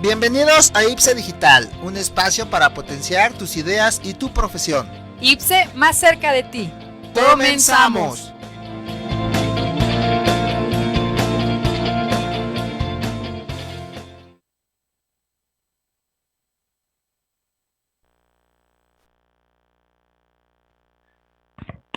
Bienvenidos a IPSE Digital, un espacio para potenciar tus ideas y tu profesión. IPSE más cerca de ti. ¡Comenzamos!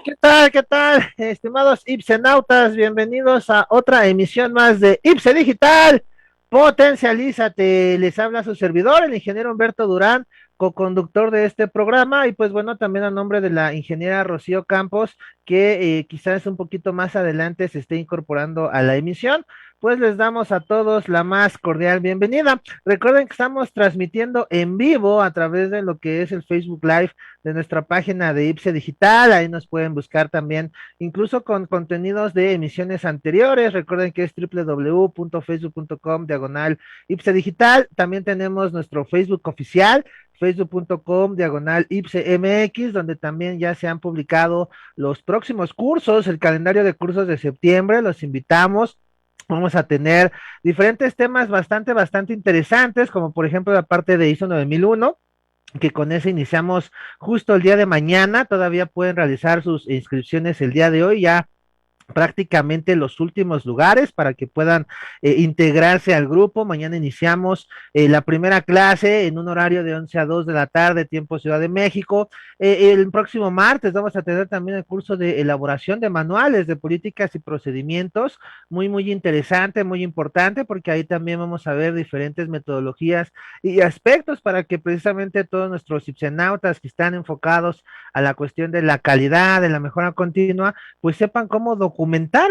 ¿Qué tal? ¿Qué tal? Estimados IPSEnautas, bienvenidos a otra emisión más de IPSE Digital. Potencialízate, les habla su servidor, el ingeniero Humberto Durán, co-conductor de este programa, y pues bueno, también a nombre de la ingeniera Rocío Campos, que quizás un poquito más adelante se esté incorporando a la emisión, pues les damos a todos la más cordial bienvenida. Recuerden que estamos transmitiendo en vivo a través de lo que es el Facebook Live de nuestra página de IPSE Digital. Ahí nos pueden buscar también, incluso con contenidos de emisiones anteriores. Recuerden que es www.facebook.com/IPSE Digital. También tenemos nuestro Facebook oficial, facebook.com/IPSE MX, donde también ya se han publicado los próximos cursos, el calendario de cursos de septiembre. Los invitamos. Vamos a tener diferentes temas bastante interesantes, como por ejemplo la parte de ISO 9001, que con ese iniciamos justo el día de mañana. Todavía pueden realizar sus inscripciones el día de hoy, ya prácticamente los últimos lugares para que puedan integrarse al grupo. Mañana iniciamos la primera clase en un horario de 11 a 2 de la tarde, tiempo Ciudad de México. El próximo martes vamos a tener también el curso de elaboración de manuales de políticas y procedimientos, muy interesante, muy importante, porque ahí también vamos a ver diferentes metodologías y aspectos para que precisamente todos nuestros IPSEnautas que están enfocados a la cuestión de la calidad, de la mejora continua, pues sepan cómo documentar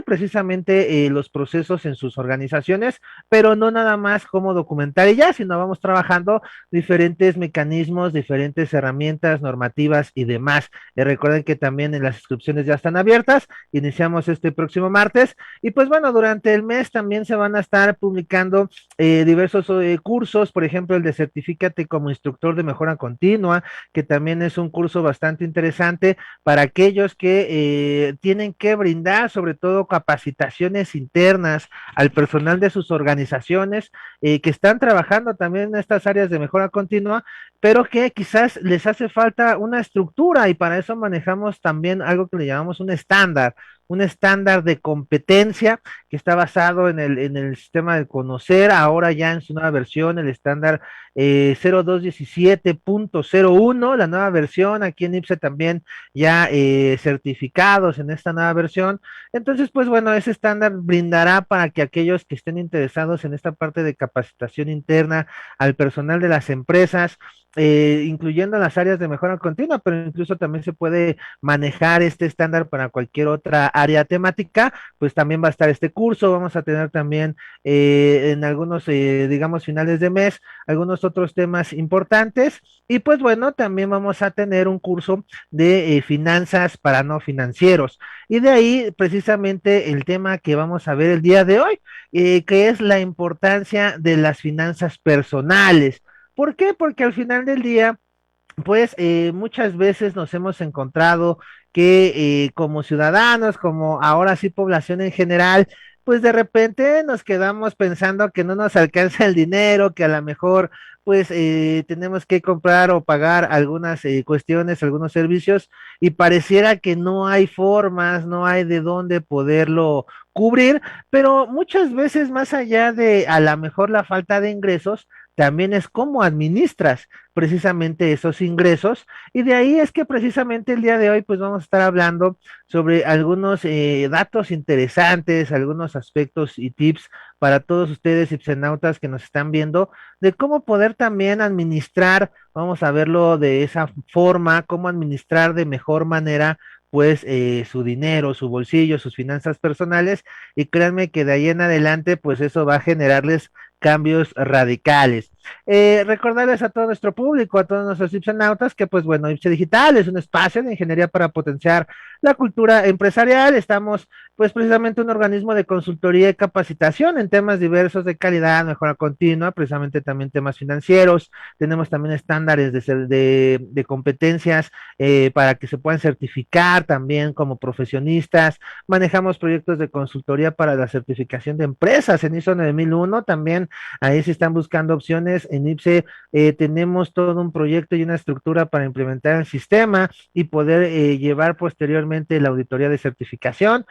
precisamente los procesos en sus organizaciones, pero no nada más cómo documentar y ya, sino vamos trabajando diferentes mecanismos, diferentes herramientas normativas y demás. Recuerden que también las inscripciones ya están abiertas, iniciamos este próximo martes, y pues bueno, durante el mes también se van a estar publicando diversos cursos, por ejemplo el de Certifícate como Instructor de Mejora Continua, que también es un curso bastante interesante para aquellos que tienen que brindar sobre todo capacitaciones internas al personal de sus organizaciones, que están trabajando también en estas áreas de mejora continua, pero que quizás les hace falta una estructura, y para eso manejamos también algo que le llamamos un estándar de competencia que está basado en el sistema de conocer, ahora ya en su nueva versión, el estándar 0217.01, la nueva versión, aquí en IPSE también ya certificados en esta nueva versión. Entonces, pues bueno, ese estándar brindará para que aquellos que estén interesados en esta parte de capacitación interna al personal de las empresas, incluyendo las áreas de mejora continua, pero incluso también se puede manejar este estándar para cualquier otra área temática, pues también va a estar este curso. Vamos a tener también en algunos, digamos, finales de mes, algunos otros temas importantes, y pues bueno, también vamos a tener un curso de finanzas para no financieros, y de ahí precisamente el tema que vamos a ver el día de hoy, que es la importancia de las finanzas personales. ¿Por qué? Porque al final del día, pues muchas veces nos hemos encontrado que como ciudadanos, como ahora sí población en general, pues de repente nos quedamos pensando que no nos alcanza el dinero, que a lo mejor pues tenemos que comprar o pagar algunas cuestiones, algunos servicios, y pareciera que no hay formas, no hay de dónde poderlo cubrir, pero muchas veces más allá de a lo mejor la falta de ingresos, también es cómo administras precisamente esos ingresos, y de ahí es que precisamente el día de hoy pues vamos a estar hablando sobre algunos datos interesantes, algunos aspectos y tips para todos ustedes ipsenautas que nos están viendo, de cómo poder también administrar, vamos a verlo de esa forma, cómo administrar de mejor manera pues su dinero, su bolsillo, sus finanzas personales, y créanme que de ahí en adelante pues eso va a generarles cambios radicales. Recordarles a todo nuestro público, a todos nuestros ipsenautas, que pues bueno, IPSE Digital es un espacio de ingeniería para potenciar la cultura empresarial. Estamos pues precisamente un organismo de consultoría y capacitación en temas diversos de calidad, mejora continua, precisamente también temas financieros. Tenemos también estándares de competencias para que se puedan certificar también como profesionistas. Manejamos proyectos de consultoría para la certificación de empresas en ISO 9001 también. Ahí se están buscando opciones Entonces, en IPSE tenemos todo un proyecto y una estructura para implementar el sistema y poder llevar posteriormente la auditoría de certificación.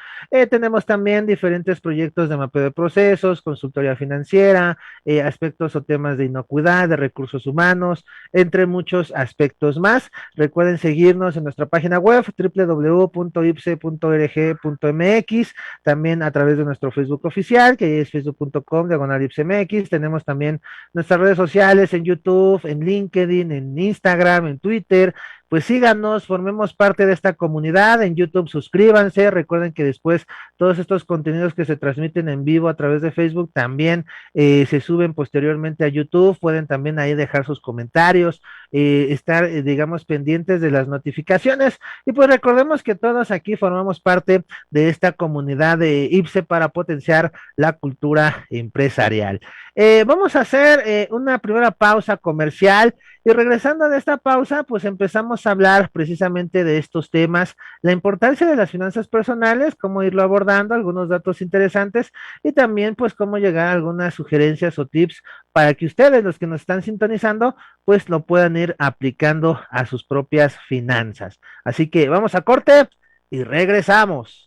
Tenemos también diferentes proyectos de mapeo de procesos, consultoría financiera, aspectos o temas de inocuidad, de recursos humanos, entre muchos aspectos más. Recuerden seguirnos en nuestra página web www.ipse.org.mx, también a través de nuestro Facebook oficial, que es facebook.com/ipsemx. Tenemos también nuestras redes sociales en YouTube, en LinkedIn, en Instagram, en Twitter. Pues síganos, formemos parte de esta comunidad. En YouTube suscríbanse, recuerden que después todos estos contenidos que se transmiten en vivo a través de Facebook también se suben posteriormente a YouTube. Pueden también ahí dejar sus comentarios, estar, digamos, pendientes de las notificaciones. Y pues recordemos que todos aquí formamos parte de esta comunidad de IPSE para potenciar la cultura empresarial. Vamos a hacer una primera pausa comercial y regresando de esta pausa, pues empezamos a hablar precisamente de estos temas, la importancia de las finanzas personales, cómo irlo abordando, algunos datos interesantes y también pues cómo llegar a algunas sugerencias o tips para que ustedes, los que nos están sintonizando, pues lo puedan ir aplicando a sus propias finanzas. Así que vamos a corte y regresamos.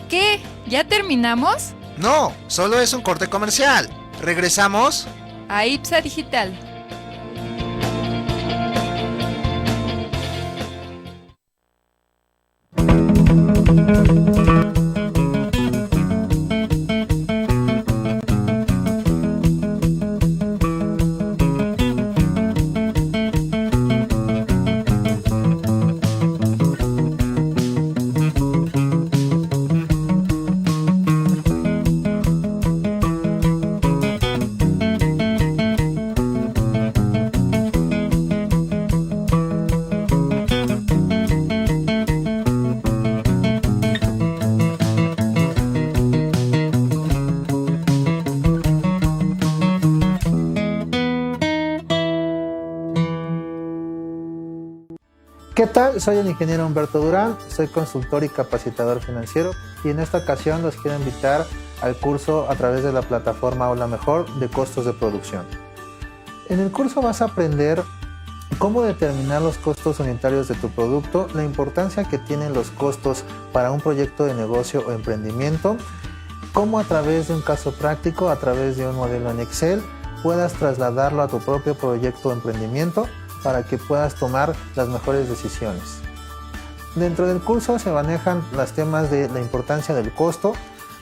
¿Qué? ¿Ya terminamos? No, solo es un corte comercial. Regresamos. A IPSA Digital. ¿Qué tal? Soy el ingeniero Humberto Durán, soy consultor y capacitador financiero y en esta ocasión los quiero invitar al curso a través de la plataforma Aula Mejor de costos de producción. En el curso vas a aprender cómo determinar los costos unitarios de tu producto, la importancia que tienen los costos para un proyecto de negocio o emprendimiento, cómo a través de un caso práctico, a través de un modelo en Excel, puedas trasladarlo a tu propio proyecto o emprendimiento para que puedas tomar las mejores decisiones. Dentro del curso se manejan los temas de la importancia del costo,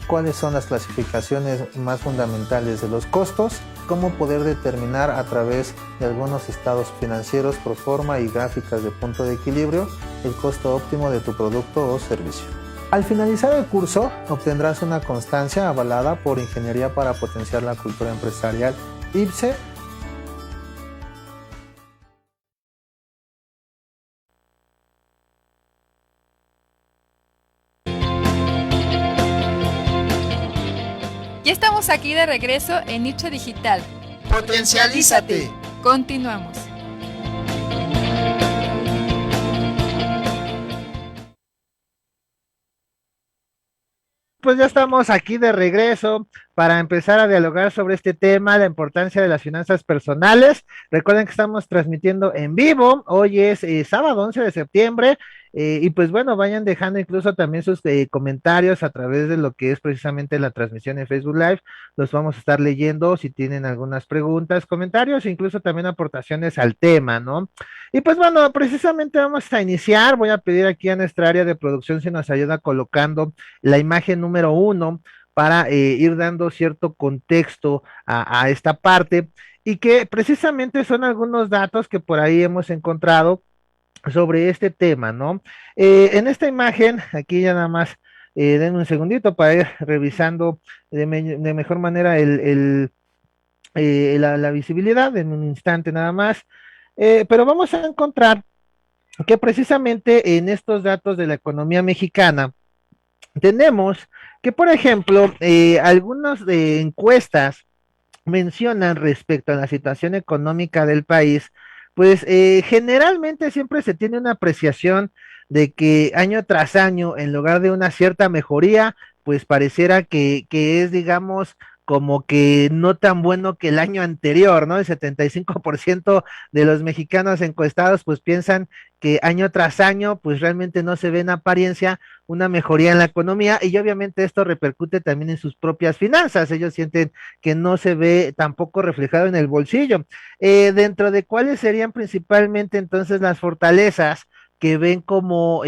cuáles son las clasificaciones más fundamentales de los costos, cómo poder determinar a través de algunos estados financieros, proforma y gráficas de punto de equilibrio el costo óptimo de tu producto o servicio. Al finalizar el curso obtendrás una constancia avalada por Ingeniería para Potenciar la Cultura Empresarial IPSE. Ya estamos aquí de regreso en IPSA Digital. Potencialízate. Continuamos. Pues ya estamos aquí de regreso para empezar a dialogar sobre este tema, la importancia de las finanzas personales. Recuerden que estamos transmitiendo en vivo, hoy es sábado 11 de septiembre, y pues bueno, vayan dejando incluso también sus comentarios a través de lo que es precisamente la transmisión en Facebook Live, los vamos a estar leyendo si tienen algunas preguntas, comentarios, incluso también aportaciones al tema, ¿no? Y pues bueno, precisamente vamos a iniciar, voy a pedir aquí a nuestra área de producción si nos ayuda colocando la imagen número 1 para ir dando cierto contexto a esta parte y que precisamente son algunos datos que por ahí hemos encontrado sobre este tema, ¿no? En esta imagen, aquí ya nada más, denme un segundito para ir revisando de mejor manera la visibilidad en un instante nada más, pero vamos a encontrar que precisamente en estos datos de la economía mexicana, tenemos que, por ejemplo, algunas encuestas mencionan respecto a la situación económica del país, pues generalmente siempre se tiene una apreciación de que año tras año, en lugar de una cierta mejoría, pues pareciera que es, digamos, como que no tan bueno que el año anterior, ¿no? El 75% de los mexicanos encuestados pues piensan que año tras año pues realmente no se ve en apariencia una mejoría en la economía y obviamente esto repercute también en sus propias finanzas. Ellos sienten que no se ve tampoco reflejado en el bolsillo. Dentro de cuáles serían principalmente entonces las fortalezas que ven como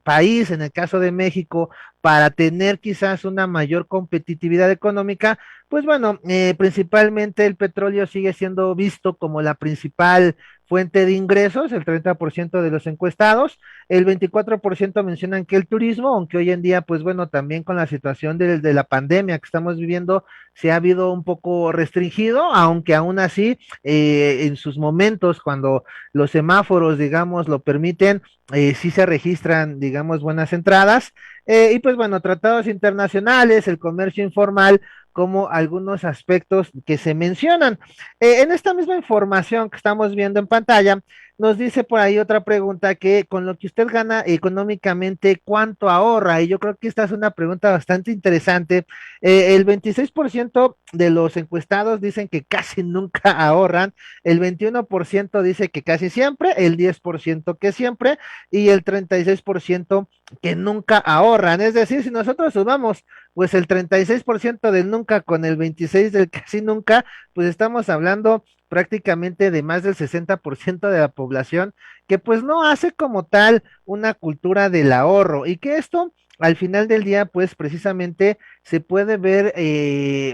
país, en el caso de México, para tener quizás una mayor competitividad económica, pues bueno, principalmente el petróleo sigue siendo visto como la principal fuente de ingresos, el 30% de los encuestados, el 24% mencionan que el turismo, aunque hoy en día, pues bueno, también con la situación de la pandemia que estamos viviendo, se ha habido un poco restringido, aunque aún así, en sus momentos, cuando los semáforos, digamos, lo permiten, sí se registran, digamos, buenas entradas. Y pues bueno, tratados internacionales, el comercio informal, como algunos aspectos que se mencionan. En esta misma información que estamos viendo en pantalla, nos dice por ahí otra pregunta que con lo que usted gana económicamente, ¿cuánto ahorra? Y yo creo que esta es una pregunta bastante interesante. El 26% de los encuestados dicen que casi nunca ahorran, el 21% dice que casi siempre, el 10% que siempre y el 36% que nunca ahorran. Es decir, si nosotros sumamos pues el 36% del nunca con el 26% del casi nunca, pues estamos hablando prácticamente de más del 60% de la población que pues no hace como tal una cultura del ahorro y que esto al final del día pues precisamente se puede ver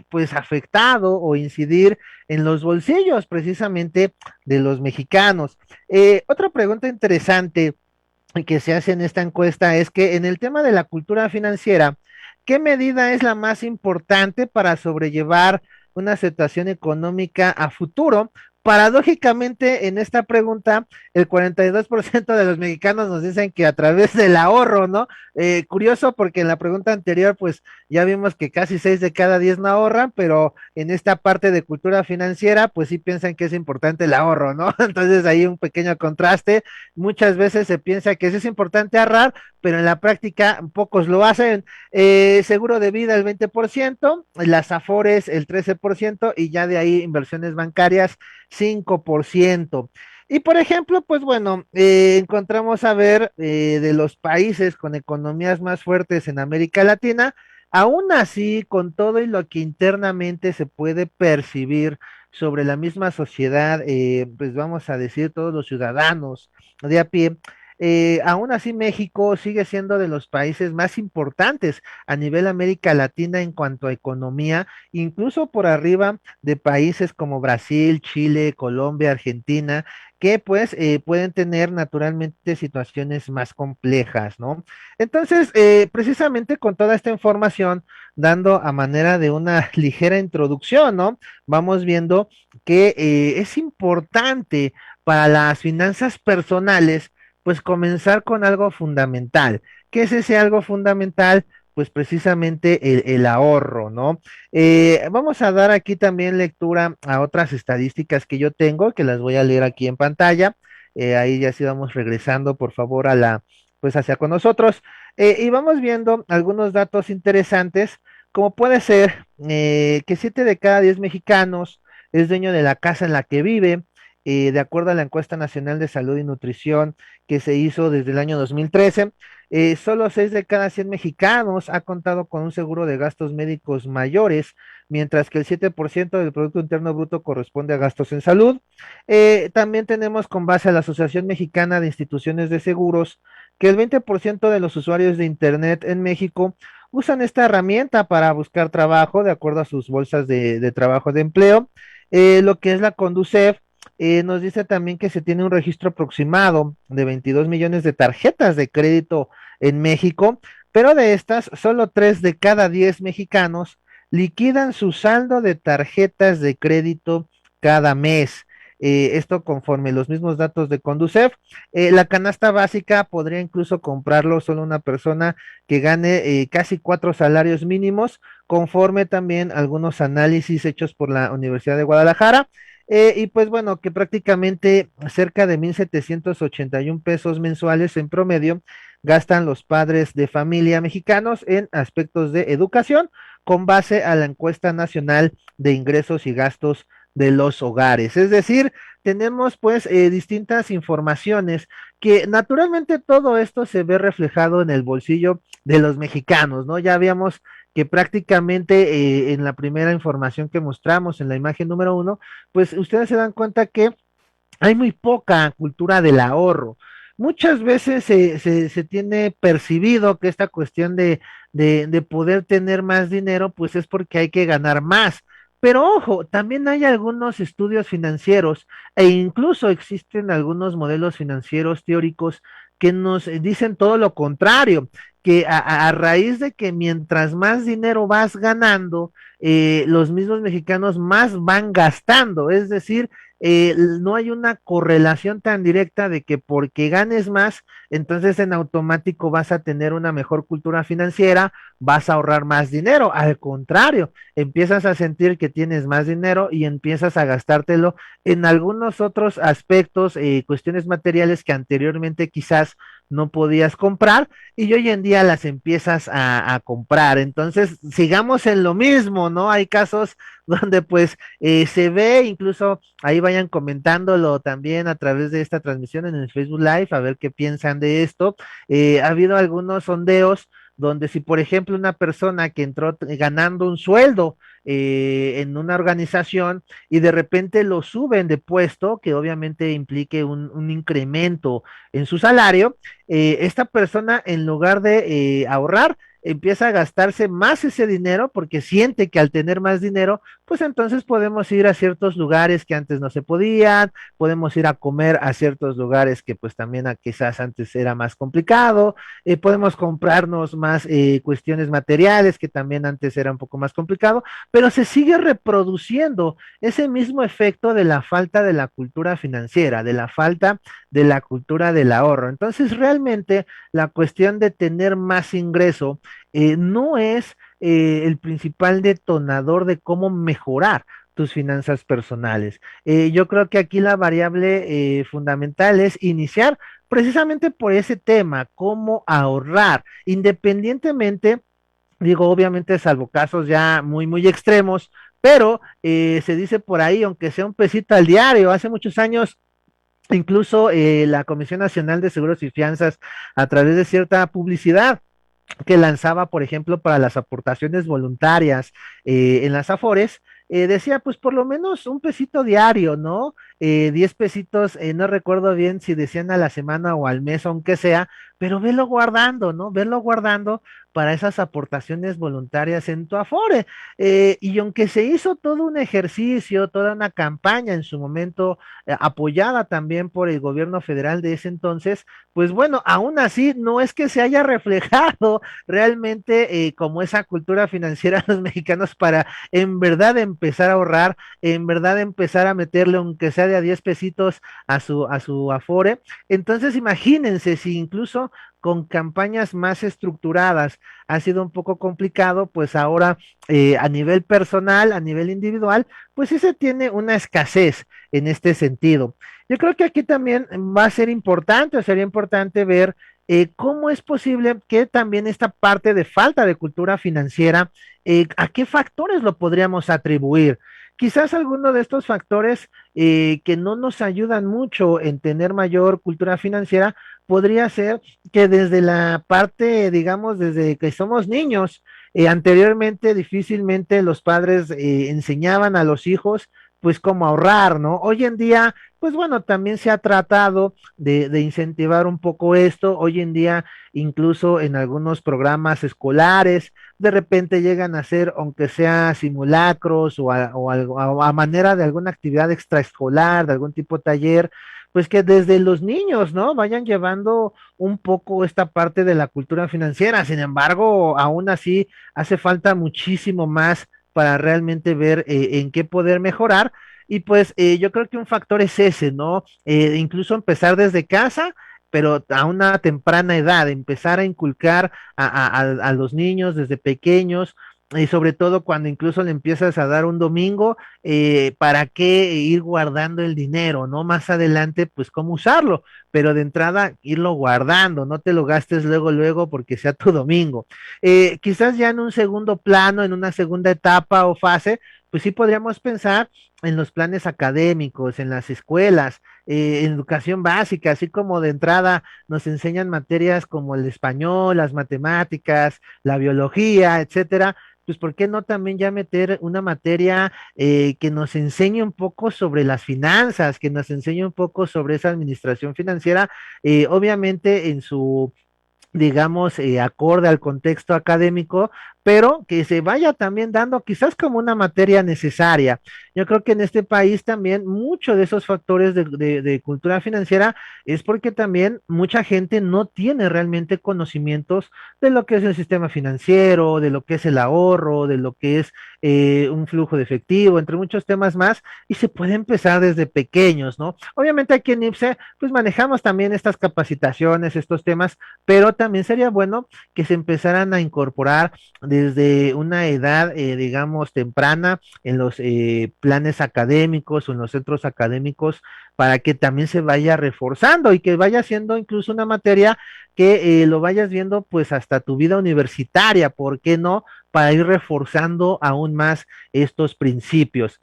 pues afectado o incidir en los bolsillos precisamente de los mexicanos. Otra pregunta interesante que se hace en esta encuesta es que en el tema de la cultura financiera, ¿qué medida es la más importante para sobrellevar una situación económica a futuro? Paradójicamente, en esta pregunta, el 42% de los mexicanos nos dicen que a través del ahorro, ¿no? Curioso porque en la pregunta anterior, pues ya vimos que casi 6 de cada 10 no ahorran, pero en esta parte de cultura financiera, pues sí piensan que es importante el ahorro, ¿no? Entonces ahí un pequeño contraste. Muchas veces se piensa que sí es importante ahorrar, pero en la práctica pocos lo hacen. Seguro de vida el 20%, las Afores el 13% y ya de ahí inversiones bancarias 5%. Y por ejemplo, pues bueno, encontramos a ver de los países con economías más fuertes en América Latina, aún así, con todo y lo que internamente se puede percibir sobre la misma sociedad, pues vamos a decir todos los ciudadanos de a pie, aún así México sigue siendo de los países más importantes a nivel América Latina en cuanto a economía, incluso por arriba de países como Brasil, Chile, Colombia, Argentina, que pues pueden tener naturalmente situaciones más complejas, ¿no? Entonces, precisamente con toda esta información, dando a manera de una ligera introducción, ¿no? Vamos viendo que es importante para las finanzas personales pues comenzar con algo fundamental. ¿Qué es ese algo fundamental? Pues precisamente el ahorro, ¿no? Vamos a dar aquí también lectura a otras estadísticas que yo tengo, que las voy a leer aquí en pantalla. Ahí ya sí vamos regresando, por favor, pues hacia con nosotros. Y vamos viendo algunos datos interesantes, como puede ser que 7 de cada 10 mexicanos es dueño de la casa en la que vive, de acuerdo a la encuesta nacional de salud y nutrición que se hizo desde el año 2013. Solo 6 de cada 100 mexicanos ha contado con un seguro de gastos médicos mayores, mientras que el 7% del Producto Interno Bruto corresponde a gastos en salud. También tenemos con base a la Asociación Mexicana de Instituciones de Seguros que el 20% de los usuarios de Internet en México usan esta herramienta para buscar trabajo de acuerdo a sus bolsas de trabajo de empleo. Lo que es la Conducef nos dice también que se tiene un registro aproximado de 22 millones de tarjetas de crédito en México, pero de estas, solo 3 de cada 10 mexicanos liquidan su saldo de tarjetas de crédito cada mes. Esto conforme los mismos datos de Conducef. La canasta básica podría incluso comprarlo solo una persona que gane casi 4 salarios mínimos, conforme también algunos análisis hechos por la Universidad de Guadalajara. Y pues bueno, que prácticamente cerca de 1,781 pesos mensuales en promedio gastan los padres de familia mexicanos en aspectos de educación con base a la encuesta nacional de ingresos y gastos de los hogares. Es decir, tenemos pues distintas informaciones que naturalmente todo esto se ve reflejado en el bolsillo de los mexicanos, ¿no? Ya habíamos que prácticamente en la primera información que mostramos, en la imagen número 1, pues ustedes se dan cuenta que hay muy poca cultura del ahorro. Muchas veces se tiene percibido que esta cuestión de poder tener más dinero, pues es porque hay que ganar más. Pero ojo, también hay algunos estudios financieros e incluso existen algunos modelos financieros teóricos que nos dicen todo lo contrario, que a raíz de que mientras más dinero vas ganando, los mismos mexicanos más van gastando, es decir, no hay una correlación tan directa de que porque ganes más, entonces en automático vas a tener una mejor cultura financiera, vas a ahorrar más dinero. Al contrario, empiezas a sentir que tienes más dinero y empiezas a gastártelo en algunos otros aspectos, cuestiones materiales que anteriormente quizás no podías comprar y hoy en día las empiezas a comprar. Entonces, sigamos en lo mismo, ¿no? Hay casos donde pues se ve, incluso ahí vayan comentándolo también a través de esta transmisión en el Facebook Live, a ver qué piensan de esto. Ha habido algunos sondeos donde si por ejemplo una persona que entró ganando un sueldo en una organización y de repente lo suben de puesto, que obviamente implique un incremento en su salario, esta persona en lugar de ahorrar, empieza a gastarse más ese dinero porque siente que al tener más dinero, pues entonces podemos ir a ciertos lugares que antes no se podían, podemos ir a comer a ciertos lugares que pues también quizás antes era más complicado, podemos comprarnos más cuestiones materiales que también antes era un poco más complicado, pero se sigue reproduciendo ese mismo efecto de la falta de la cultura financiera, de la falta de la cultura del ahorro. Entonces, realmente la cuestión de tener más ingreso no es el principal detonador de cómo mejorar tus finanzas personales. Yo creo que aquí la variable fundamental es iniciar precisamente por ese tema, cómo ahorrar, independientemente, digo, obviamente, salvo casos ya muy, muy extremos, pero se dice por ahí, aunque sea un pesito al diario, hace muchos años incluso la Comisión Nacional de Seguros y Fianzas, a través de cierta publicidad que lanzaba, por ejemplo, para las aportaciones voluntarias en las Afores, decía, pues por lo menos un pesito diario, ¿no? 10 pesitos, no recuerdo bien si decían a la semana o al mes, aunque sea, pero velo guardando, ¿no? Verlo guardando para esas aportaciones voluntarias en tu Afore. Y aunque se hizo todo un ejercicio, toda una campaña en su momento, apoyada también por el gobierno federal de ese entonces, pues bueno, aún así no es que se haya reflejado realmente como esa cultura financiera a los mexicanos para en verdad empezar a ahorrar, en verdad empezar a meterle aunque sea de a 10 pesitos a su Afore. Entonces imagínense si incluso con campañas más estructuradas ha sido un poco complicado, pues ahora a nivel personal, a nivel individual, pues sí se tiene una escasez en este sentido. Yo creo que aquí también va a ser importante, o sería importante ver cómo es posible que también esta parte de falta de cultura financiera, a qué factores lo podríamos atribuir. Quizás alguno de estos factores que no nos ayudan mucho en tener mayor cultura financiera podría ser que desde la parte, digamos, desde que somos niños, anteriormente difícilmente los padres enseñaban a los hijos pues cómo ahorrar, ¿no? Hoy en día, pues bueno, también se ha tratado de incentivar un poco esto. Hoy en día, incluso en algunos programas escolares, de repente llegan a hacer, aunque sea simulacros o a manera de alguna actividad extraescolar, de algún tipo de taller, pues que desde los niños, ¿no? Vayan llevando un poco esta parte de la cultura financiera. Sin embargo, aún así hace falta muchísimo más para realmente ver en qué poder mejorar. Y pues yo creo que un factor es ese, ¿no? Incluso empezar desde casa, pero a una temprana edad, empezar a inculcar a los niños desde pequeños y sobre todo cuando incluso le empiezas a dar un domingo, ¿para qué ir guardando el dinero, no? Más adelante, pues cómo usarlo, pero de entrada irlo guardando, no te lo gastes luego, luego porque sea tu domingo. Quizás ya en un segundo plano, en una segunda etapa o fase, pues sí podríamos pensar en los planes académicos, en las escuelas, en educación básica, así como de entrada nos enseñan materias como el español, las matemáticas, la biología, etcétera, pues ¿por qué no también ya meter una materia que nos enseñe un poco sobre las finanzas, que nos enseñe un poco sobre esa administración financiera, obviamente en su digamos, acorde al contexto académico, pero que se vaya también dando quizás como una materia necesaria. Yo creo que en este país también muchos de esos factores de cultura financiera es porque también mucha gente no tiene realmente conocimientos de lo que es el sistema financiero, de lo que es el ahorro, de lo que es un flujo de efectivo, entre muchos temas más, y se puede empezar desde pequeños, ¿no? Obviamente aquí en IPSE, pues manejamos también estas capacitaciones, estos temas, pero también sería bueno que se empezaran a incorporar desde una edad, digamos, temprana en los planes académicos o en los centros académicos para que también se vaya reforzando y que vaya siendo incluso una materia que lo vayas viendo pues hasta tu vida universitaria, ¿por qué no? Para ir reforzando aún más estos principios.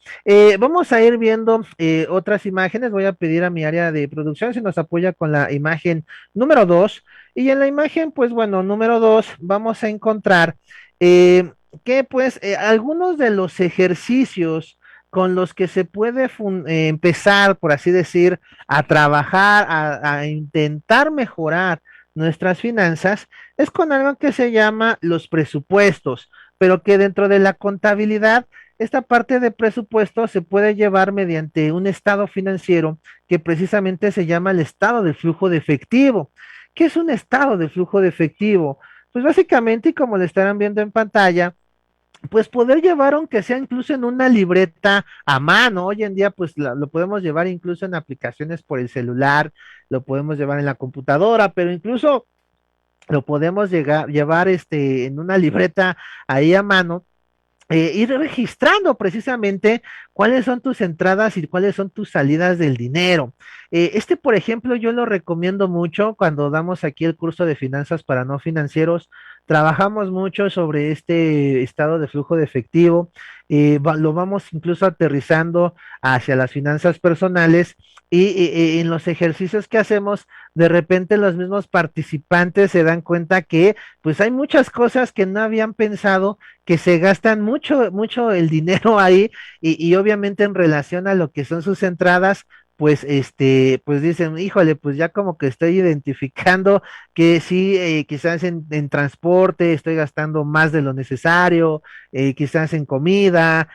Vamos a ir viendo otras imágenes. Voy a pedir a mi área de producción si nos apoya con la imagen número 2. Y en la imagen, pues bueno, número 2, vamos a encontrar que pues algunos de los ejercicios con los que se puede empezar, por así decir, a trabajar, a intentar mejorar nuestras finanzas, es con algo que se llama los presupuestos, pero que dentro de la contabilidad, esta parte de presupuesto se puede llevar mediante un estado financiero que precisamente se llama el estado del flujo de efectivo. ¿Qué es un estado de flujo de efectivo? Pues básicamente, y como lo estarán viendo en pantalla, pues poder llevar, aunque sea incluso en una libreta a mano, hoy en día pues lo podemos llevar incluso en aplicaciones por el celular, lo podemos llevar en la computadora, pero incluso lo podemos llevar en una libreta ahí a mano, ir registrando precisamente cuáles son tus entradas y cuáles son tus salidas del dinero. Por ejemplo, yo lo recomiendo mucho cuando damos aquí el curso de finanzas para no financieros. Trabajamos mucho sobre este estado de flujo de efectivo, lo vamos incluso aterrizando hacia las finanzas personales y en los ejercicios que hacemos, de repente los mismos participantes se dan cuenta que pues hay muchas cosas que no habían pensado, que se gastan mucho, mucho el dinero ahí y obviamente en relación a lo que son sus entradas, pues pues dicen, híjole, pues ya como que estoy identificando que sí, quizás en transporte estoy gastando más de lo necesario, quizás en comida,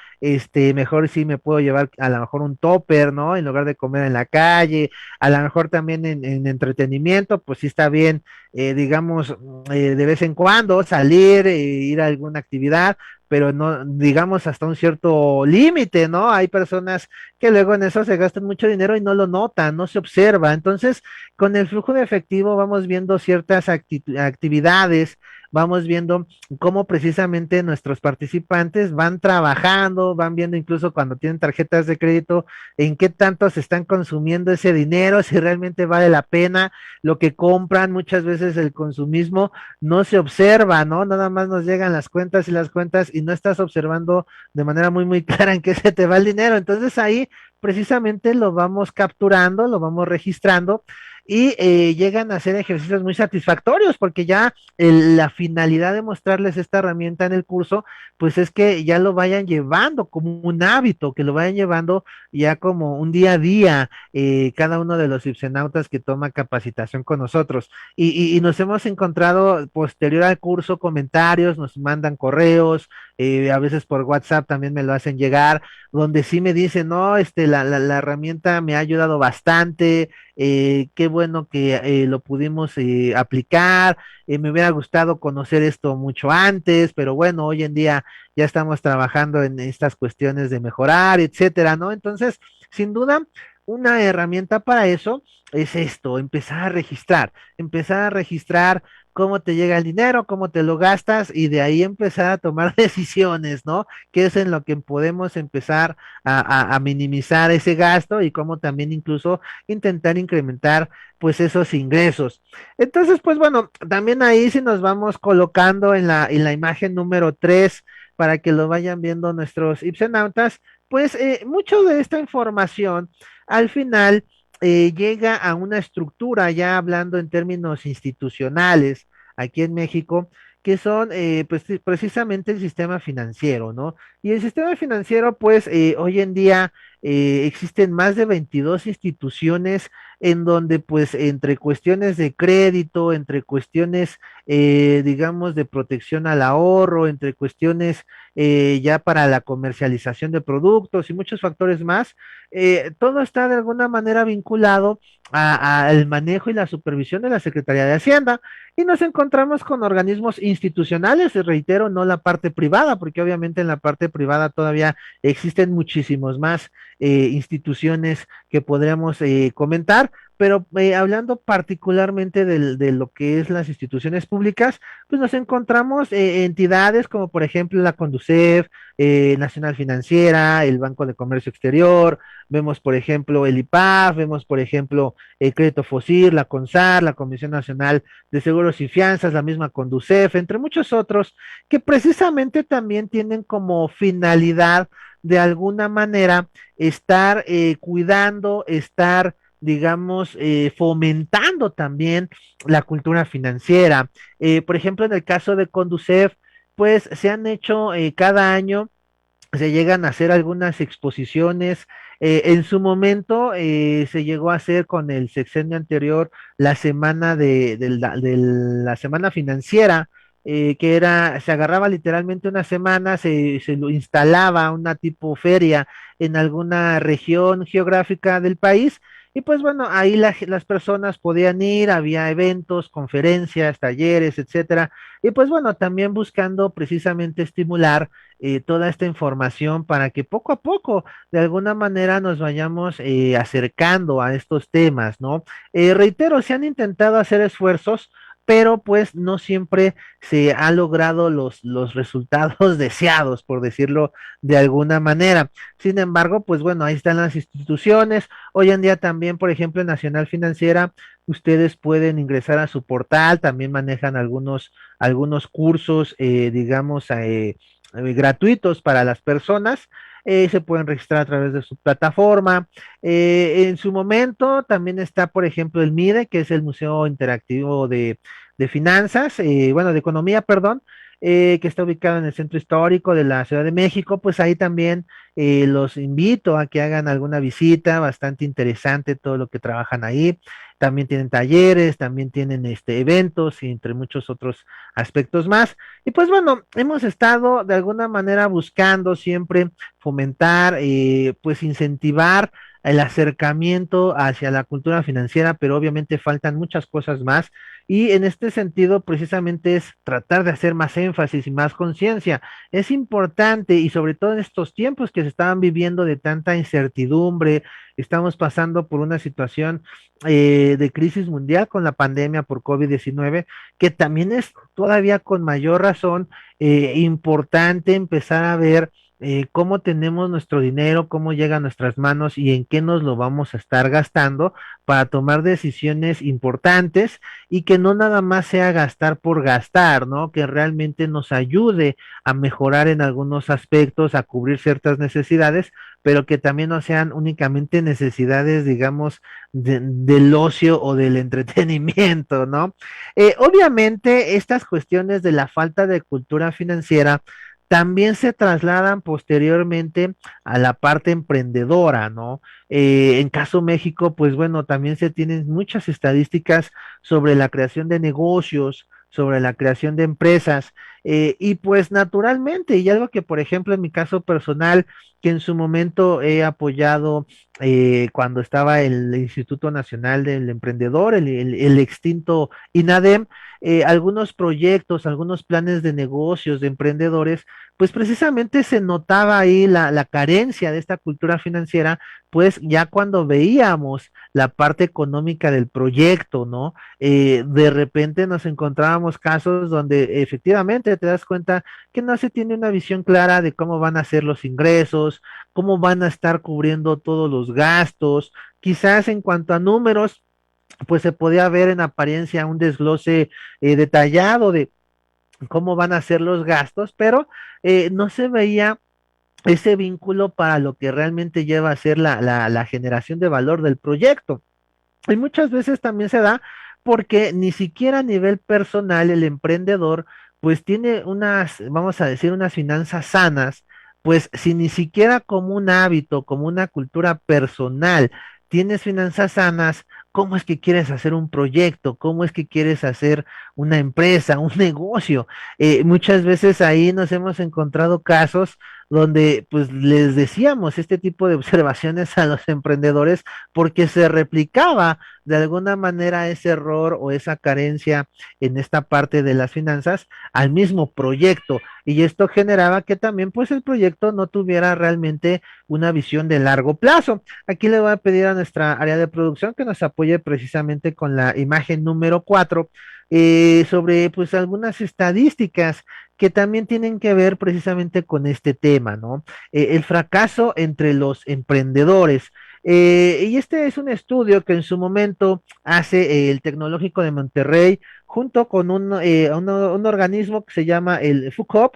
mejor sí me puedo llevar a lo mejor un topper, ¿no? En lugar de comer en la calle, a lo mejor también en entretenimiento, pues sí está bien, digamos, de vez en cuando salir, ir a alguna actividad, pero no, digamos, hasta un cierto límite, ¿no? Hay personas que luego en eso se gastan mucho dinero y no lo notan, no se observa. Entonces, con el flujo de efectivo vamos viendo ciertas actividades, vamos viendo cómo precisamente nuestros participantes van trabajando, van viendo incluso cuando tienen tarjetas de crédito, en qué tanto se están consumiendo ese dinero, si realmente vale la pena lo que compran. Muchas veces el consumismo no se observa, ¿no? Nada más nos llegan las cuentas y las cuentas y no estás observando de manera muy, muy clara en qué se te va el dinero. Entonces ahí precisamente lo vamos capturando, lo vamos registrando y llegan a ser ejercicios muy satisfactorios porque ya la finalidad de mostrarles esta herramienta en el curso, pues es que ya lo vayan llevando como un hábito, que lo vayan llevando ya como un día a día, cada uno de los ipsenautas que toma capacitación con nosotros. Y nos hemos encontrado posterior al curso comentarios, nos mandan correos, a veces por WhatsApp también me lo hacen llegar, donde sí me dicen, no, la herramienta me ha ayudado bastante, qué bueno que lo pudimos aplicar, me hubiera gustado conocer esto mucho antes, pero bueno, hoy en día ya estamos trabajando en estas cuestiones de mejorar, etcétera, ¿no? Entonces, sin duda, una herramienta para eso es esto, empezar a registrar cómo te llega el dinero, cómo te lo gastas y de ahí empezar a tomar decisiones, ¿no? Que es en lo que podemos empezar a minimizar ese gasto y cómo también incluso intentar incrementar pues esos ingresos. Entonces, pues bueno, también ahí si nos vamos colocando en la imagen número 3 para que lo vayan viendo nuestros ipsenautas, pues mucho de esta información al final llega a una estructura, ya hablando en términos institucionales aquí en México, que son pues, precisamente el sistema financiero, ¿no? Y el sistema financiero, pues hoy en día existen más de 22 instituciones en donde pues entre cuestiones de crédito, entre cuestiones digamos de protección al ahorro, entre cuestiones ya para la comercialización de productos y muchos factores más, todo está de alguna manera vinculado al manejo y la supervisión de la Secretaría de Hacienda y nos encontramos con organismos institucionales, reitero, no la parte privada, porque obviamente en la parte privada todavía existen muchísimos más instituciones que podríamos comentar, pero hablando particularmente de lo que es las instituciones públicas, pues nos encontramos entidades como por ejemplo la Conducef, Nacional Financiera, el Banco de Comercio Exterior, vemos por ejemplo el IPAF, vemos por ejemplo el Crédito Fosir, la CONSAR, la Comisión Nacional de Seguros y Fianzas, la misma Conducef, entre muchos otros, que precisamente también tienen como finalidad de alguna manera estar cuidando, estar digamos, fomentando también la cultura financiera. Por ejemplo, en el caso de Conducef, pues se han hecho cada año, se llegan a hacer algunas exposiciones. En su momento se llegó a hacer con el sexenio anterior la semana de la semana financiera, que era, se agarraba literalmente una semana, se lo instalaba una tipo feria en alguna región geográfica del país. Y pues bueno, ahí las personas podían ir, había eventos, conferencias, talleres, etcétera. Y pues bueno, también buscando precisamente estimular toda esta información para que poco a poco, de alguna manera, nos vayamos acercando a estos temas, ¿no? Reitero, se han intentado hacer esfuerzos, pero pues no siempre se ha logrado los resultados deseados, por decirlo de alguna manera. Sin embargo, pues bueno, ahí están las instituciones. Hoy en día también, por ejemplo, en Nacional Financiera, ustedes pueden ingresar a su portal, también manejan algunos cursos, digamos, gratuitos para las personas. Se pueden registrar a través de su plataforma. En su momento también está, por ejemplo, el MIDE, que es el Museo Interactivo de Finanzas, bueno, de Economía, perdón, que está ubicado en el centro histórico de la Ciudad de México. Pues ahí también los invito a que hagan alguna visita, bastante interesante todo lo que trabajan ahí. También tienen talleres, también tienen eventos y entre muchos otros aspectos más. Y pues bueno, hemos estado de alguna manera buscando siempre fomentar, pues incentivar el acercamiento hacia la cultura financiera, pero obviamente faltan muchas cosas más. Y en este sentido, precisamente es tratar de hacer más énfasis y más conciencia. Es importante y sobre todo en estos tiempos que se estaban viviendo de tanta incertidumbre, estamos pasando por una situación de crisis mundial con la pandemia por COVID-19, que también es todavía con mayor razón importante empezar a ver cómo tenemos nuestro dinero, cómo llega a nuestras manos y en qué nos lo vamos a estar gastando para tomar decisiones importantes y que no nada más sea gastar por gastar, ¿no? Que realmente nos ayude a mejorar en algunos aspectos, a cubrir ciertas necesidades, pero que también no sean únicamente necesidades, digamos, del ocio o del entretenimiento, ¿no? Obviamente, estas cuestiones de la falta de cultura financiera también se trasladan posteriormente a la parte emprendedora, ¿no? En caso México, pues bueno, también se tienen muchas estadísticas sobre la creación de negocios, sobre la creación de empresas, y pues naturalmente, y algo que por ejemplo en mi caso personal, que en su momento he apoyado cuando estaba el Instituto Nacional del Emprendedor, el extinto INADEM, algunos proyectos, algunos planes de negocios de emprendedores, pues precisamente se notaba ahí la carencia de esta cultura financiera, pues ya cuando veíamos la parte económica del proyecto, ¿no? De repente nos encontrábamos casos donde efectivamente te das cuenta que no se tiene una visión clara de cómo van a ser los ingresos, cómo van a estar cubriendo todos los gastos, quizás en cuanto a números, pues se podía ver en apariencia un desglose detallado de cómo van a ser los gastos, pero no se veía ese vínculo para lo que realmente lleva a ser la generación de valor del proyecto. Y muchas veces también se da porque ni siquiera a nivel personal el emprendedor pues tiene unas, vamos a decir, unas finanzas sanas, pues si ni siquiera como un hábito, como una cultura personal, tienes finanzas sanas, ¿cómo es que quieres hacer un proyecto? ¿Cómo es que quieres hacer una empresa, un negocio? Muchas veces ahí nos hemos encontrado casos donde pues les decíamos este tipo de observaciones a los emprendedores porque se replicaba de alguna manera ese error o esa carencia en esta parte de las finanzas al mismo proyecto y esto generaba que también pues el proyecto no tuviera realmente una visión de largo plazo. Aquí le voy a pedir a nuestra área de producción que nos apoye precisamente con la imagen número 4 sobre pues algunas estadísticas que también tienen que ver precisamente con este tema, ¿no? El fracaso entre los emprendedores. Y este es un estudio que en su momento hace el Tecnológico de Monterrey junto con un organismo que se llama el FUCOP,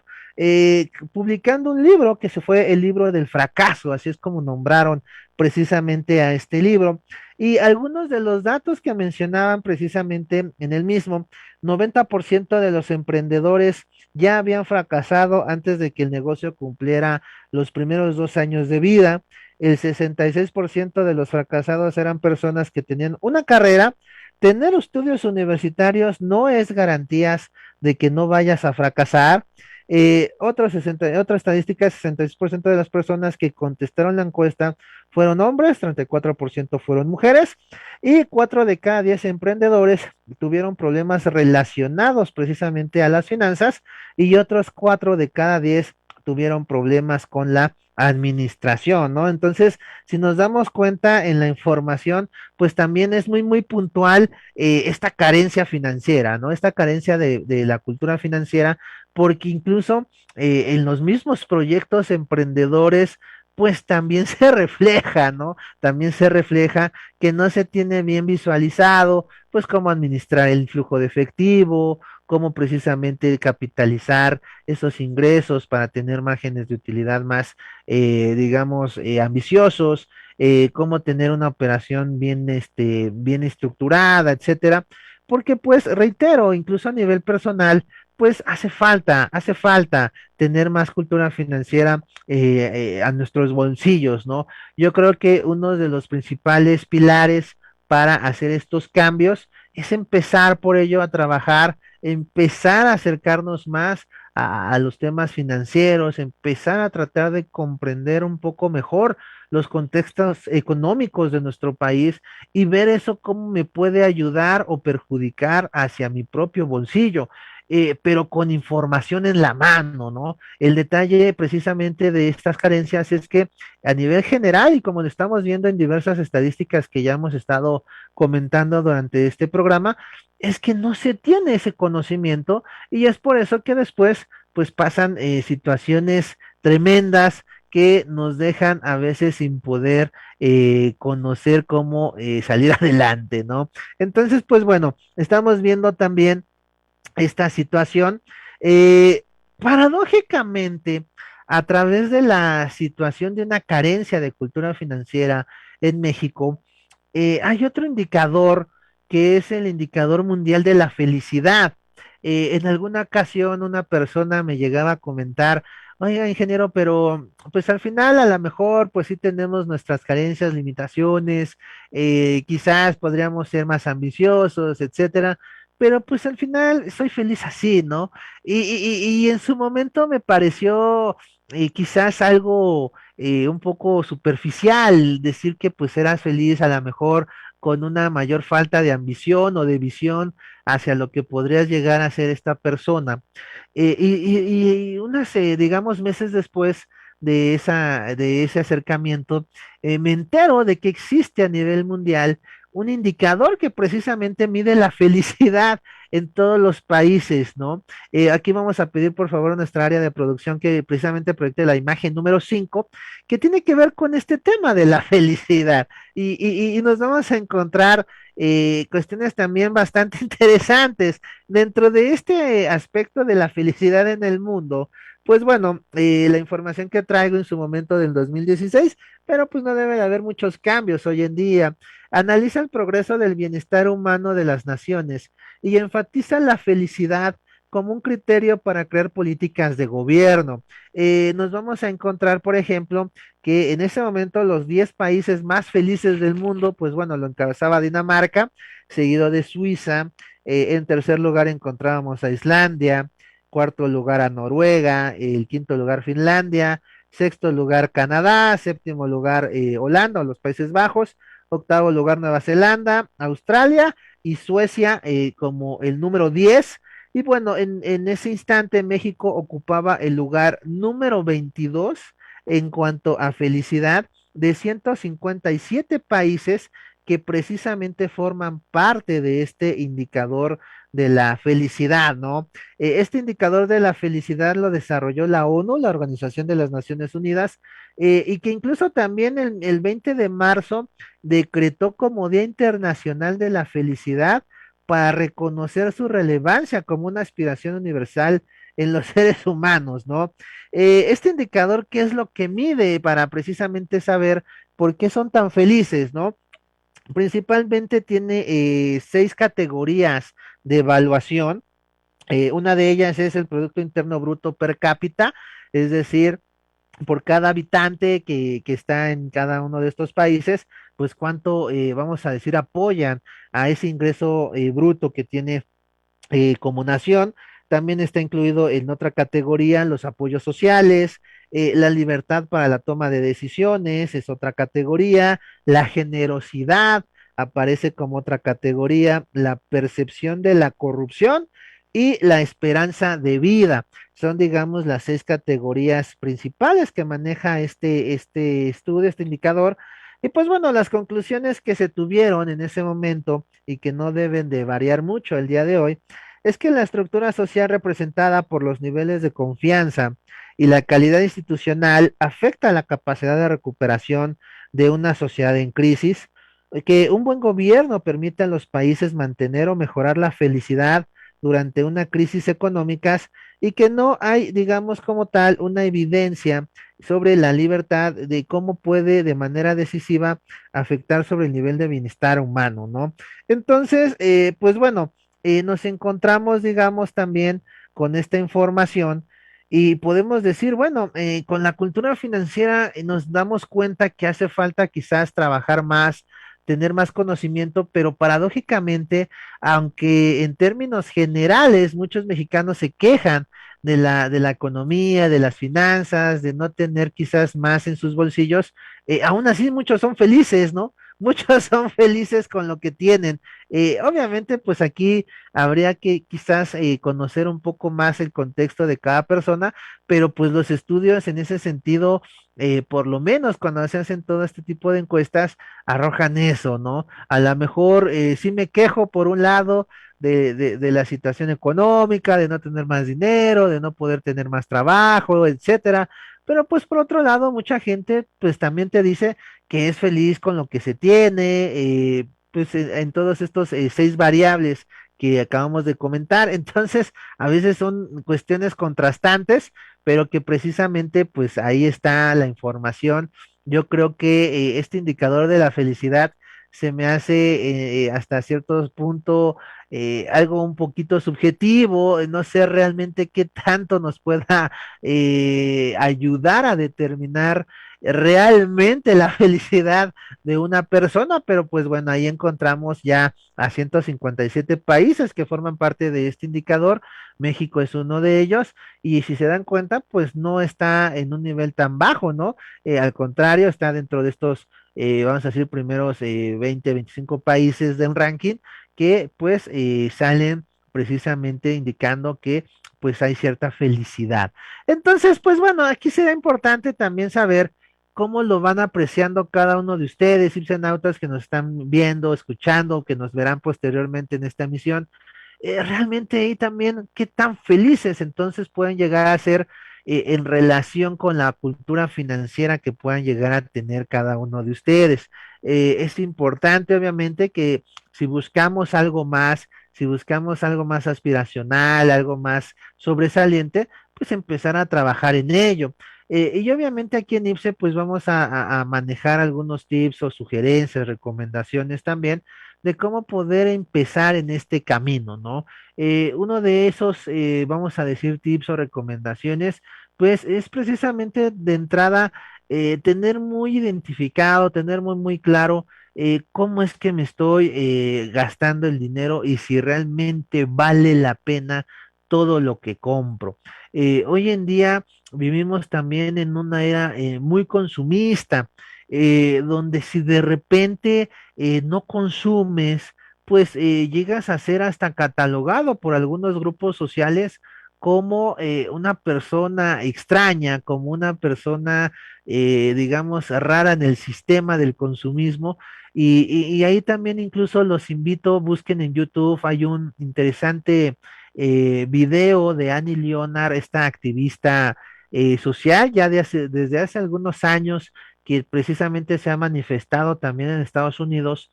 publicando un libro que se fue el libro del fracaso, así es como nombraron precisamente a este libro. Y algunos de los datos que mencionaban precisamente en el mismo, 90% de los emprendedores ya habían fracasado antes de que el negocio cumpliera los primeros 2 años de vida. El 66% de los fracasados eran personas que tenían una carrera. Tener estudios universitarios no es garantías de que no vayas a fracasar. Otra estadística, 66% de las personas que contestaron la encuesta fueron hombres, 34% fueron mujeres y 4 de cada 10 emprendedores tuvieron problemas relacionados precisamente a las finanzas y otros 4 de cada 10 tuvieron problemas con la administración, ¿no? Entonces, si nos damos cuenta en la información, pues también es muy, muy puntual esta carencia financiera, ¿no? Esta carencia de la cultura financiera, porque incluso en los mismos proyectos emprendedores, pues también se refleja, ¿no? También se refleja que no se tiene bien visualizado, pues cómo administrar el flujo de efectivo, cómo precisamente capitalizar esos ingresos para tener márgenes de utilidad más, digamos, ambiciosos, cómo tener una operación bien, bien estructurada, etcétera. Porque, pues, reitero, incluso a nivel personal, pues hace falta tener más cultura financiera a nuestros bolsillos, ¿no? Yo creo que uno de los principales pilares para hacer estos cambios es empezar por ello a trabajar, empezar a acercarnos más a los temas financieros, empezar a tratar de comprender un poco mejor los contextos económicos de nuestro país y ver eso cómo me puede ayudar o perjudicar hacia mi propio bolsillo. Pero con información en la mano, ¿no? El detalle precisamente de estas carencias es que a nivel general, y como lo estamos viendo en diversas estadísticas que ya hemos estado comentando durante este programa, es que no se tiene ese conocimiento y es por eso que después pues pasan situaciones tremendas que nos dejan a veces sin poder conocer cómo salir adelante, ¿no? Entonces, pues bueno, estamos viendo también esta situación. Paradójicamente, a través de la situación de una carencia de cultura financiera en México, hay otro indicador que es el indicador mundial de la felicidad. En alguna ocasión una persona me llegaba a comentar, oiga, ingeniero, pero pues al final a lo mejor pues sí tenemos nuestras carencias, limitaciones, quizás podríamos ser más ambiciosos, etcétera, pero pues al final soy feliz así, ¿no? Y en su momento me pareció quizás algo un poco superficial decir que pues eras feliz a lo mejor con una mayor falta de ambición o de visión hacia lo que podrías llegar a ser esta persona. Y unas, digamos, meses después de ese acercamiento, me entero de que existe a nivel mundial un indicador que precisamente mide la felicidad en todos los países, ¿no? Aquí vamos a pedir por favor a nuestra área de producción que precisamente proyecte la imagen número 5, que tiene que ver con este tema de la felicidad. Y nos vamos a encontrar cuestiones también bastante interesantes dentro de este aspecto de la felicidad en el mundo. Pues bueno, la información que traigo en su momento del 2016, pero pues no debe de haber muchos cambios hoy en día. Analiza el progreso del bienestar humano de las naciones y enfatiza la felicidad como un criterio para crear políticas de gobierno. Nos vamos a encontrar, por ejemplo, que en ese momento los 10 países más felices del mundo, pues bueno, lo encabezaba Dinamarca, seguido de Suiza. En tercer lugar encontrábamos a Islandia, cuarto lugar a Noruega, el quinto lugar Finlandia, sexto lugar Canadá, séptimo lugar Holanda o los Países Bajos, octavo lugar Nueva Zelanda, Australia y Suecia como el número 10. Y bueno, en ese instante México ocupaba el lugar número 22 en cuanto a felicidad de 157 países que precisamente forman parte de este indicador de la felicidad, ¿no? Este indicador de la felicidad lo desarrolló la ONU, la Organización de las Naciones Unidas, y que incluso también el 20 de marzo decretó como Día Internacional de la Felicidad para reconocer su relevancia como una aspiración universal en los seres humanos, ¿no? Este indicador, ¿qué es lo que mide para precisamente saber por qué son tan felices, ¿no? Principalmente tiene 6 categorías de evaluación. Una de ellas es el Producto Interno Bruto per cápita, es decir, por cada habitante que está en cada uno de estos países, pues cuánto, vamos a decir, apoyan a ese ingreso bruto que tiene como nación. También está incluido en otra categoría los apoyos sociales, la libertad para la toma de decisiones es otra categoría, la generosidad aparece como otra categoría, la percepción de la corrupción y la esperanza de vida. Son, digamos, las 6 categorías principales que maneja este estudio, este indicador. Y pues bueno, las conclusiones que se tuvieron en ese momento y que no deben de variar mucho el día de hoy, es que la estructura social representada por los niveles de confianza y la calidad institucional afecta la capacidad de recuperación de una sociedad en crisis, que un buen gobierno permite a los países mantener o mejorar la felicidad durante una crisis económica y que no hay, digamos, como tal, una evidencia sobre la libertad de cómo puede de manera decisiva afectar sobre el nivel de bienestar humano, ¿no? Entonces, pues bueno, nos encontramos, digamos, también con esta información y podemos decir, bueno, con la cultura financiera nos damos cuenta que hace falta quizás trabajar más, tener más conocimiento, pero paradójicamente, aunque en términos generales muchos mexicanos se quejan de la economía, de las finanzas, de no tener quizás más en sus bolsillos, aún así muchos son felices, ¿no? Muchos son felices con lo que tienen. Obviamente, pues aquí habría que quizás conocer un poco más el contexto de cada persona, pero pues los estudios en ese sentido, por lo menos cuando se hacen todo este tipo de encuestas, arrojan eso, ¿no? A lo mejor sí me quejo por un lado de la situación económica, de no tener más dinero, de no poder tener más trabajo, etcétera. Pero pues por otro lado, mucha gente pues también te dice que es feliz con lo que se tiene, pues en todos estos 6 variables que acabamos de comentar. Entonces, a veces son cuestiones contrastantes, pero que precisamente pues ahí está la información. Yo creo que este indicador de la felicidad se me hace hasta cierto punto algo un poquito subjetivo, no sé realmente qué tanto nos pueda ayudar a determinar realmente la felicidad de una persona, pero pues bueno, ahí encontramos ya a 157 países que forman parte de este indicador. México es uno de ellos y si se dan cuenta, pues no está en un nivel tan bajo, ¿no? Al contrario, está dentro de estos, vamos a decir, primeros 20, 25 países del ranking que pues salen precisamente indicando que pues hay cierta felicidad. Entonces, pues bueno, aquí será importante también saber cómo lo van apreciando cada uno de ustedes, ipsenautas que nos están viendo, escuchando, que nos verán posteriormente en esta emisión. Realmente ahí también qué tan felices entonces pueden llegar a ser en relación con la cultura financiera que puedan llegar a tener cada uno de ustedes. Es importante, obviamente, que si buscamos algo más, si buscamos algo más aspiracional, algo más sobresaliente, pues empezar a trabajar en ello. Y obviamente aquí en IPSE pues vamos a manejar algunos tips o sugerencias, recomendaciones también de cómo poder empezar en este camino, ¿no? Uno de esos, vamos a decir, tips o recomendaciones, pues es precisamente de entrada tener muy identificado, tener muy, muy claro cómo es que me estoy gastando el dinero y si realmente vale la pena todo lo que compro. Hoy en día vivimos también en una era muy consumista, donde si de repente no consumes, pues llegas a ser hasta catalogado por algunos grupos sociales como una persona extraña, como una persona, digamos, rara en el sistema del consumismo. Y ahí también incluso los invito, busquen en YouTube, hay un interesante video de Annie Leonard, esta activista social, ya desde hace algunos años, que precisamente se ha manifestado también en Estados Unidos.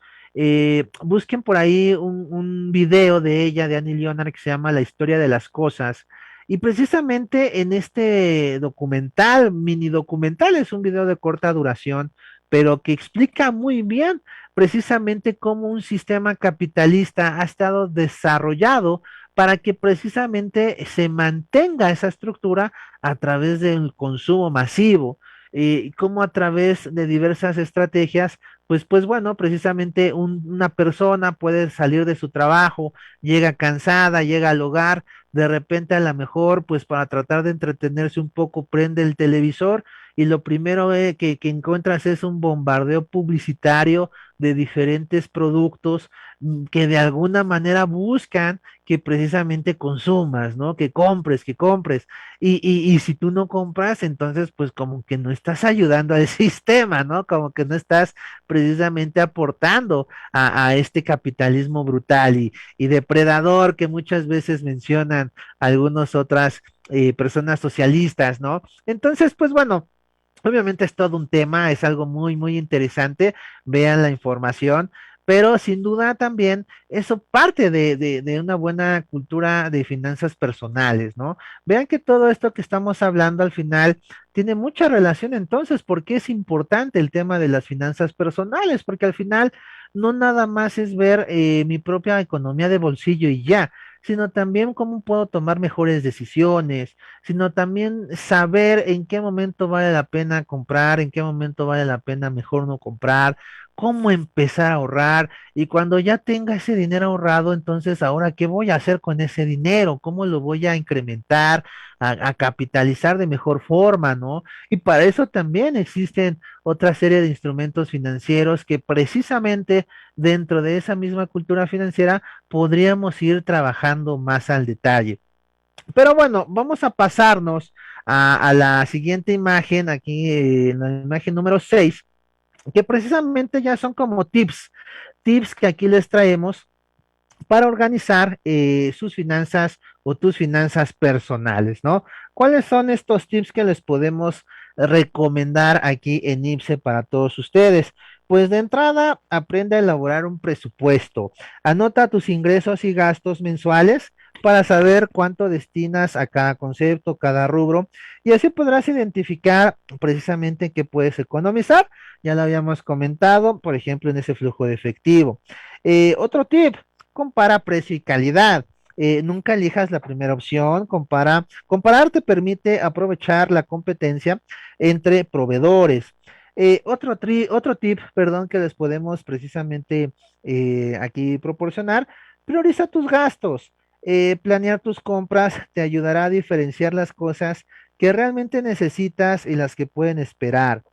Busquen por ahí un video de ella, de Annie Leonard, que se llama La historia de las cosas. Y precisamente en este documental, mini documental, es un video de corta duración, pero que explica muy bien precisamente cómo un sistema capitalista ha estado desarrollado para que precisamente se mantenga esa estructura a través del consumo masivo y cómo a través de diversas estrategias, pues bueno, precisamente una persona puede salir de su trabajo, llega cansada, llega al hogar, de repente a lo mejor, pues para tratar de entretenerse un poco, prende el televisor y lo primero que encuentras es un bombardeo publicitario de diferentes productos que de alguna manera buscan que precisamente consumas, ¿no? Que compres. Y si tú no compras, entonces pues como que no estás ayudando al sistema, ¿no? Como que no estás precisamente aportando a este capitalismo brutal y depredador que muchas veces mencionan algunas otras personas socialistas, ¿no? Entonces, pues bueno. Obviamente es todo un tema, es algo muy, muy interesante. Vean la información, pero sin duda también eso parte de una buena cultura de finanzas personales, ¿no? Vean que todo esto que estamos hablando al final tiene mucha relación entonces, porque es importante el tema de las finanzas personales, porque al final no nada más es ver mi propia economía de bolsillo y ya, sino también cómo puedo tomar mejores decisiones, sino también saber en qué momento vale la pena comprar, en qué momento vale la pena mejor no comprar, cómo empezar a ahorrar y cuando ya tenga ese dinero ahorrado, entonces ahora, ¿qué voy a hacer con ese dinero? ¿Cómo lo voy a incrementar, a capitalizar de mejor forma, ¿no? Y para eso también existen otra serie de instrumentos financieros que precisamente dentro de esa misma cultura financiera podríamos ir trabajando más al detalle. Pero bueno, vamos a pasarnos a la siguiente imagen, aquí en la imagen número 6, que precisamente ya son como tips que aquí les traemos para organizar sus finanzas o tus finanzas personales, ¿no? ¿Cuáles son estos tips que les podemos recomendar aquí en IPSE para todos ustedes? Pues de entrada, aprende a elaborar un presupuesto. Anota tus ingresos y gastos mensuales para saber cuánto destinas a cada concepto, cada rubro, y así podrás identificar precisamente qué puedes economizar. Ya lo habíamos comentado, por ejemplo, en ese flujo de efectivo. Otro tip, compara precio y calidad. Nunca elijas la primera opción, comparar te permite aprovechar la competencia entre proveedores. Otro tip, perdón, que les podemos precisamente aquí proporcionar, prioriza tus gastos. Planear tus compras te ayudará a diferenciar las cosas que realmente necesitas y las que pueden esperar.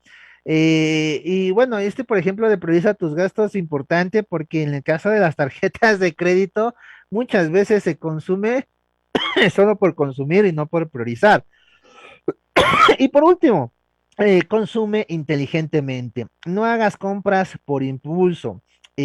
Y bueno, por ejemplo, de prioriza tus gastos es importante porque en el caso de las tarjetas de crédito, muchas veces se consume solo por consumir y no por priorizar. Y por último, consume inteligentemente. No hagas compras por impulso.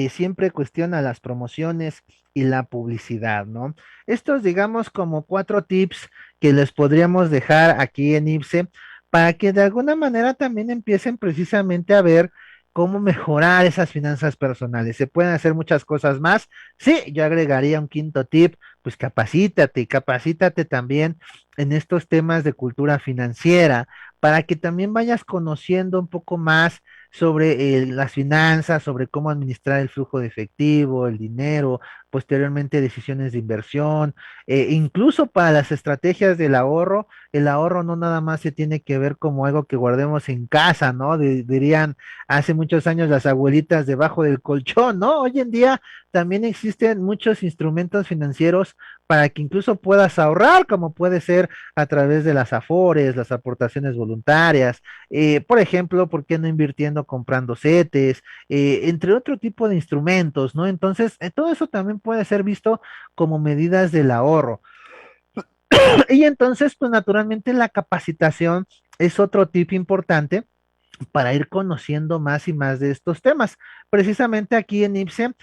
Siempre cuestiona las promociones y la publicidad, ¿no? Estos, digamos, como 4 tips que les podríamos dejar aquí en IPSE para que de alguna manera también empiecen precisamente a ver cómo mejorar esas finanzas personales. Se pueden hacer muchas cosas más. Sí, yo agregaría un quinto tip, pues capacítate y capacítate también en estos temas de cultura financiera para que también vayas conociendo un poco más sobre las finanzas, sobre cómo administrar el flujo de efectivo, el dinero, posteriormente decisiones de inversión, incluso para las estrategias del ahorro. El ahorro no nada más se tiene que ver como algo que guardemos en casa, ¿no? Dirían hace muchos años las abuelitas debajo del colchón, ¿no? Hoy en día también existen muchos instrumentos financieros para que incluso puedas ahorrar, como puede ser a través de las afores, las aportaciones voluntarias, por ejemplo, ¿por qué no invirtiendo comprando CETES, entre otro tipo de instrumentos, ¿no? Entonces, todo eso también puede ser visto como medidas del ahorro. Y entonces, pues naturalmente la capacitación es otro tip importante para ir conociendo más y más de estos temas. Precisamente aquí en IPSE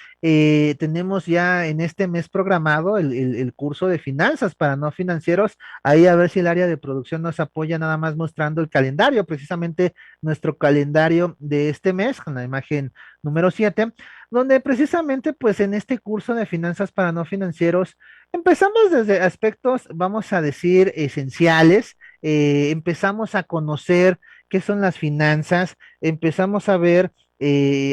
tenemos ya en este mes programado el curso de finanzas para no financieros. Ahí a ver si el área de producción nos apoya nada más mostrando el calendario, precisamente nuestro calendario de este mes con la imagen número 7, donde precisamente pues en este curso de finanzas para no financieros empezamos desde aspectos, vamos a decir, esenciales. Empezamos a conocer qué son las finanzas, empezamos a ver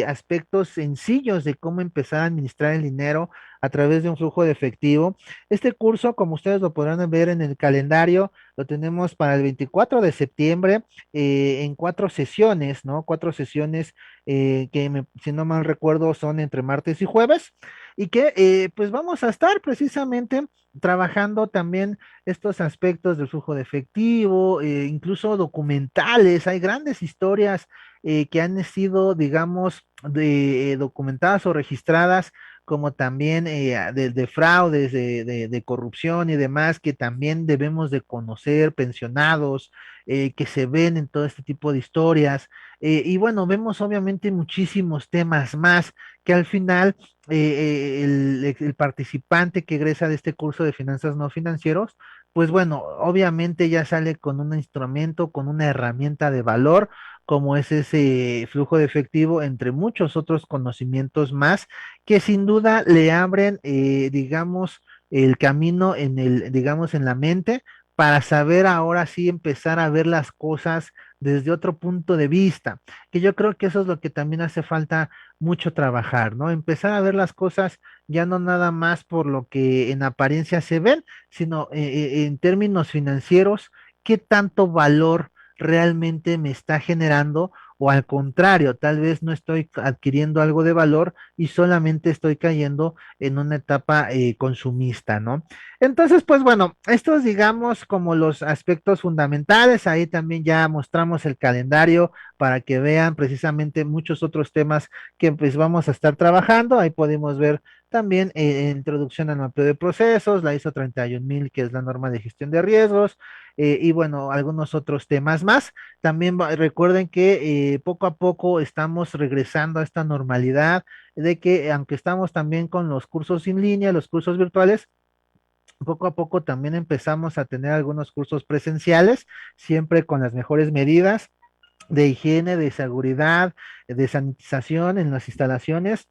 aspectos sencillos de cómo empezar a administrar el dinero a través de un flujo de efectivo. Este curso, como ustedes lo podrán ver en el calendario, lo tenemos para el 24 de septiembre en 4 sesiones, ¿no? 4 sesiones que, si no mal recuerdo, son entre martes y jueves y que pues vamos a estar precisamente trabajando también estos aspectos del flujo de efectivo, incluso documentales. Hay grandes historias que han sido, digamos, documentadas o registradas, como también de fraudes, de corrupción y demás, que también debemos de conocer, pensionados, que se ven en todo este tipo de historias. Y bueno, vemos obviamente muchísimos temas más que al final el participante que egresa de este curso de finanzas no financieros, pues bueno, obviamente ya sale con un instrumento, con una herramienta de valor, como es ese flujo de efectivo, entre muchos otros conocimientos más, que sin duda le abren, digamos, el camino digamos, en la mente, para saber ahora sí empezar a ver las cosas desde otro punto de vista, que yo creo que eso es lo que también hace falta mucho trabajar, ¿no? Empezar a ver las cosas ya no nada más por lo que en apariencia se ven, sino en términos financieros, qué tanto valor realmente me está generando o al contrario, tal vez no estoy adquiriendo algo de valor y solamente estoy cayendo en una etapa consumista, ¿no? Entonces, pues bueno, estos digamos como los aspectos fundamentales, ahí también ya mostramos el calendario para que vean precisamente muchos otros temas que pues vamos a estar trabajando, ahí podemos ver también introducción al mapeo de procesos, la ISO 31000, que es la norma de gestión de riesgos, y bueno, algunos otros temas más. También recuerden que poco a poco estamos regresando a esta normalidad de que aunque estamos también con los cursos en línea, los cursos virtuales, poco a poco también empezamos a tener algunos cursos presenciales, siempre con las mejores medidas de higiene, de seguridad, de sanitización en las instalaciones.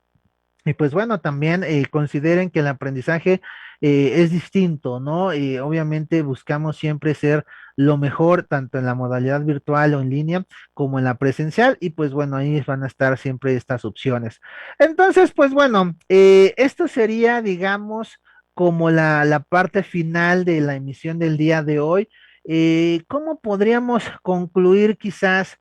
Y pues bueno, también consideren que el aprendizaje es distinto, ¿no? Y obviamente buscamos siempre ser lo mejor, tanto en la modalidad virtual o en línea, como en la presencial, y pues bueno, ahí van a estar siempre estas opciones. Entonces, pues bueno, esto sería, digamos, como la parte final de la emisión del día de hoy. ¿Cómo podríamos concluir quizás?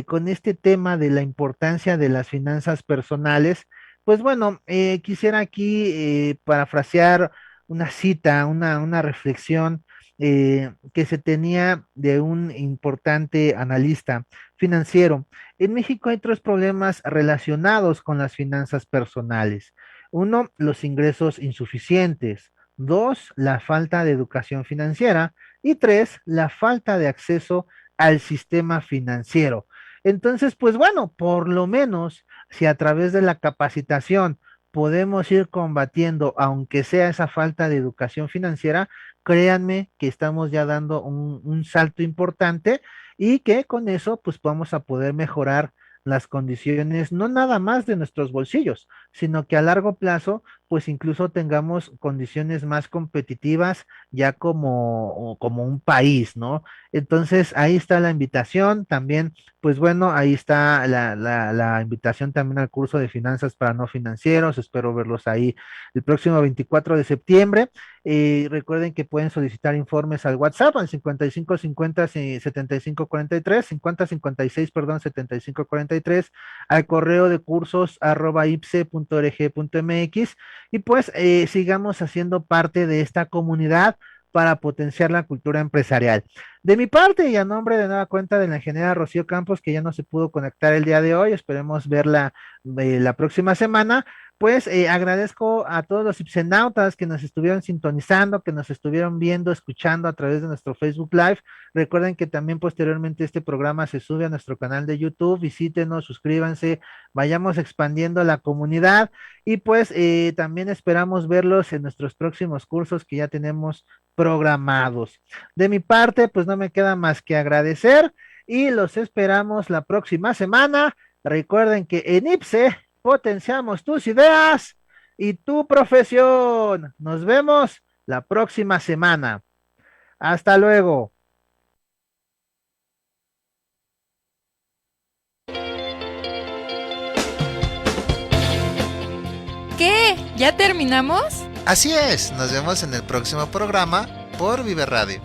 con este tema de la importancia de las finanzas personales, pues bueno, quisiera aquí parafrasear una cita, una reflexión que se tenía de un importante analista financiero. En México hay tres problemas relacionados con las finanzas personales. Uno, los ingresos insuficientes. Dos, la falta de educación financiera. Y tres, la falta de acceso al sistema financiero. Entonces, pues bueno, por lo menos si a través de la capacitación podemos ir combatiendo, aunque sea esa falta de educación financiera, créanme que estamos ya dando un salto importante y que con eso pues vamos a poder mejorar las condiciones, no nada más de nuestros bolsillos, sino que a largo plazo, pues incluso tengamos condiciones más competitivas ya como un país, ¿no? Entonces, ahí está la invitación, también, pues bueno, ahí está la invitación también al curso de finanzas para no financieros, espero verlos ahí el próximo 24 de septiembre. Recuerden que pueden solicitar informes al WhatsApp al 5550 7543, 5056, perdón, 7543, al correo de cursos @ipse.org.mx y pues sigamos haciendo parte de esta comunidad para potenciar la cultura empresarial. De mi parte y a nombre de nueva cuenta de la ingeniera Rocío Campos, que ya no se pudo conectar el día de hoy, esperemos verla la próxima semana, pues agradezco a todos los ipsenautas que nos estuvieron sintonizando, que nos estuvieron viendo, escuchando a través de nuestro Facebook Live. Recuerden que también posteriormente este programa se sube a nuestro canal de YouTube. Visítenos, suscríbanse, vayamos expandiendo la comunidad y pues también esperamos verlos en nuestros próximos cursos que ya tenemos programados. De mi parte, pues no me queda más que agradecer y los esperamos la próxima semana. Recuerden que en IPSE potenciamos tus ideas y tu profesión. Nos vemos la próxima semana. Hasta luego. ¿Qué? ¿Ya terminamos? Así es, nos vemos en el próximo programa por Vive Radio.